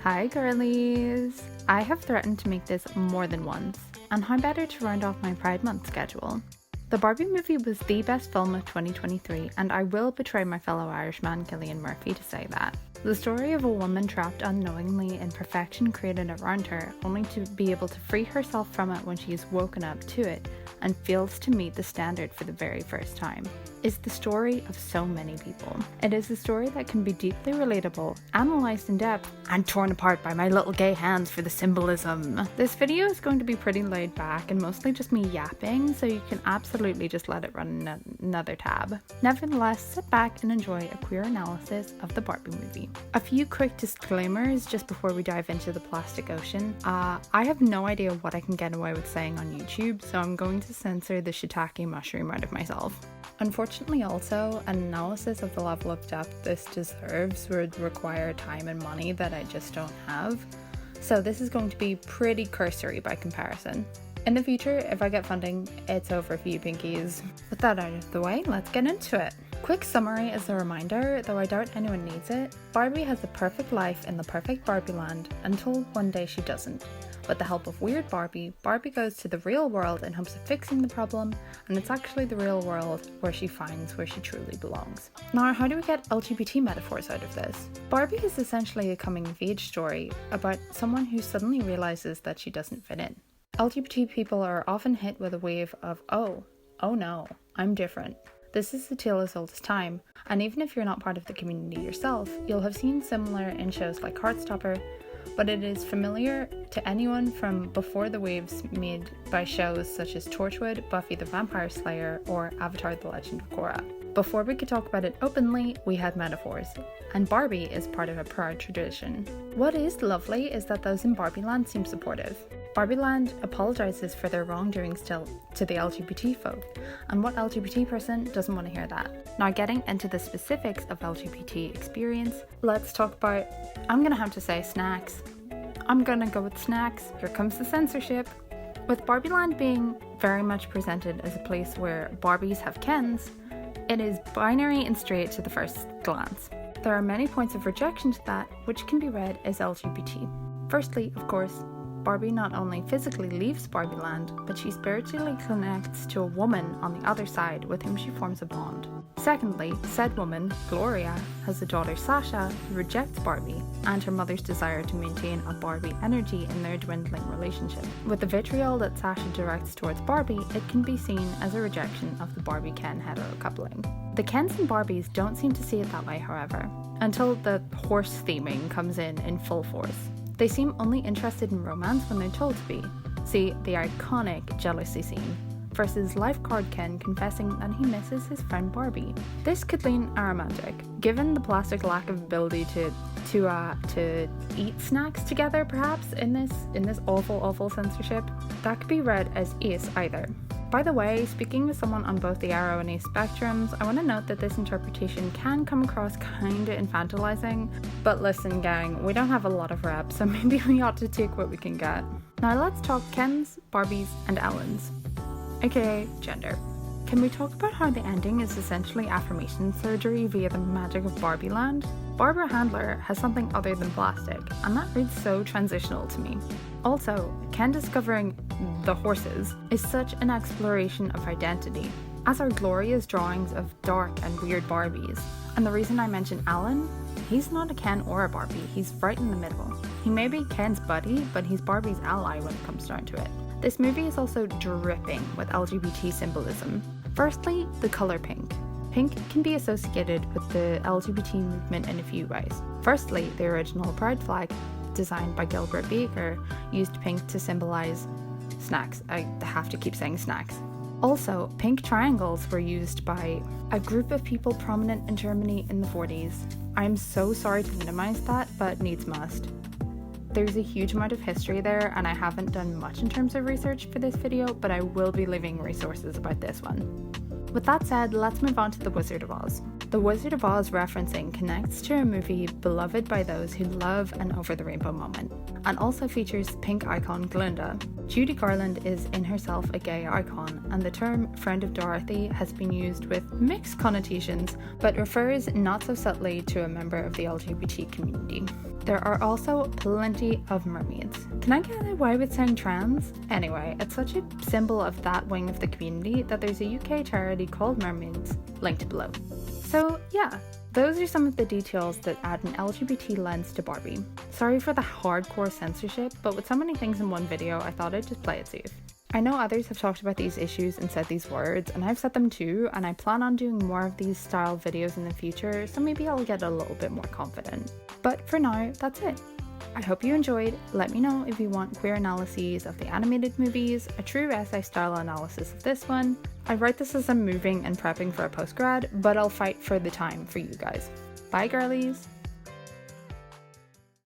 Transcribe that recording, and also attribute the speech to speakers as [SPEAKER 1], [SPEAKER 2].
[SPEAKER 1] Hi girlies! I have threatened to make this more than once, and how better to round off my Pride Month schedule. The Barbie movie was the best film of 2023, and I will betray my fellow Irishman Cillian Murphy to say that. The story of a woman trapped unknowingly in perfection created around her, only to be able to free herself from it when she is woken up to it and fails to meet the standard for the very first time, is the story of so many people. It is a story that can be deeply relatable, analysed in depth, and torn apart by my little gay hands for the symbolism. This video is going to be pretty laid back and mostly just me yapping, so you can absolutely just let it run in another tab. Nevertheless, sit back and enjoy a queer analysis of the Barbie movie. A few quick disclaimers just before we dive into the plastic ocean. I have no idea what I can get away with saying on YouTube, so I'm going to censor the shiitake mushroom out of myself. Unfortunately also, an analysis of the level of depth this deserves would require time and money that I just don't have, so this is going to be pretty cursory by comparison. In the future, if I get funding, it's over for you pinkies. With that out of the way, let's get into it. Quick summary as a reminder, though I doubt anyone needs it, Barbie has the perfect life in the perfect Barbie land until one day she doesn't. With the help of weird Barbie, Barbie goes to the real world in hopes of fixing the problem, and it's actually the real world where she finds where she truly belongs. Now, how do we get LGBT metaphors out of this? Barbie is essentially a coming of age story about someone who suddenly realizes that she doesn't fit in. LGBT people are often hit with a wave of, oh no, I'm different. This is the tale as old as time, and even if you're not part of the community yourself, you'll have seen similar in shows like Heartstopper, but it is familiar to anyone from before the waves made by shows such as Torchwood, Buffy the Vampire Slayer, or Avatar The Legend of Korra. Before we could talk about it openly, we had metaphors, and Barbie is part of a proud tradition. What is lovely is that those in Barbie Land seem supportive. Barbie Land apologises for their wrongdoings to the LGBT folk, and what LGBT person doesn't want to hear that? Now, getting into the specifics of LGBT experience, let's talk about, I'm gonna have to say snacks. I'm gonna go with snacks. Here comes the censorship. With Barbie Land being very much presented as a place where Barbies have Kens, it is binary and straight to the first glance. There are many points of rejection to that, which can be read as LGBT. Firstly, of course, Barbie not only physically leaves Barbie Land, but she spiritually connects to a woman on the other side with whom she forms a bond. Secondly, said woman, Gloria, has a daughter Sasha who rejects Barbie and her mother's desire to maintain a Barbie energy in their dwindling relationship. With the vitriol that Sasha directs towards Barbie, it can be seen as a rejection of the Barbie-Ken hetero coupling. The Kens and Barbies don't seem to see it that way, however, until the horse theming comes in full force. They seem only interested in romance when they're told to be. See the iconic jealousy scene, versus lifeguard Ken confessing that he misses his friend Barbie. This could lean aromantic, given the plastic lack of ability to eat snacks together perhaps in this awful censorship. That could be read as ace either. By the way, speaking as someone on both the arrow and ace spectrums, I want to note that this interpretation can come across kinda infantilizing, but listen gang, we don't have a lot of reps, so maybe we ought to take what we can get. Now let's talk Kens, Barbies, and Ellens, aka gender. Can we talk about how the ending is essentially affirmation surgery via the magic of Barbie Land? Barbara Handler has something other than plastic, and that reads so transitional to me. Also, Ken discovering the horses is such an exploration of identity, as are Gloria's drawings of dark and weird Barbies. And the reason I mention Alan, he's not a Ken or a Barbie, he's right in the middle. He may be Ken's buddy, but he's Barbie's ally when it comes down to it. This movie is also dripping with LGBT symbolism. Firstly, the colour pink. Pink can be associated with the LGBT movement in a few ways. Firstly, the original Pride flag, designed by Gilbert Baker, used pink to symbolise snacks. I have to keep saying snacks. Also, pink triangles were used by a group of people prominent in Germany in the 40s. I'm so sorry to minimise that, but needs must. There's a huge amount of history there, and I haven't done much in terms of research for this video, but I will be leaving resources about this one. With that said, let's move on to The Wizard of Oz.
[SPEAKER 2] The Wizard of Oz referencing connects to a movie beloved by those who love an over-the-rainbow moment, and also features pink icon Glinda. Judy Garland is in herself a gay icon, and the term friend of Dorothy has been used with mixed connotations, but refers not so subtly to a member of the LGBT community. There are also plenty of mermaids. Can I get away with saying trans? Anyway, it's such a symbol of that wing of the community that there's a UK charity called Mermaids, linked below. So yeah, those are some of the details that add an LGBT lens to Barbie. Sorry for the hardcore censorship, but with so many things in one video, I thought I'd just play it safe. I know others have talked about these issues and said these words, and I've said them too, and I plan on doing more of these style videos in the future, so maybe I'll get a little bit more confident. But for now, that's it. I hope you enjoyed. Let me know if you want queer analyses of the animated movies, a true essay style analysis of this one. I write this as I'm moving and prepping for a postgrad, but I'll fight for the time for you guys. Bye girlies!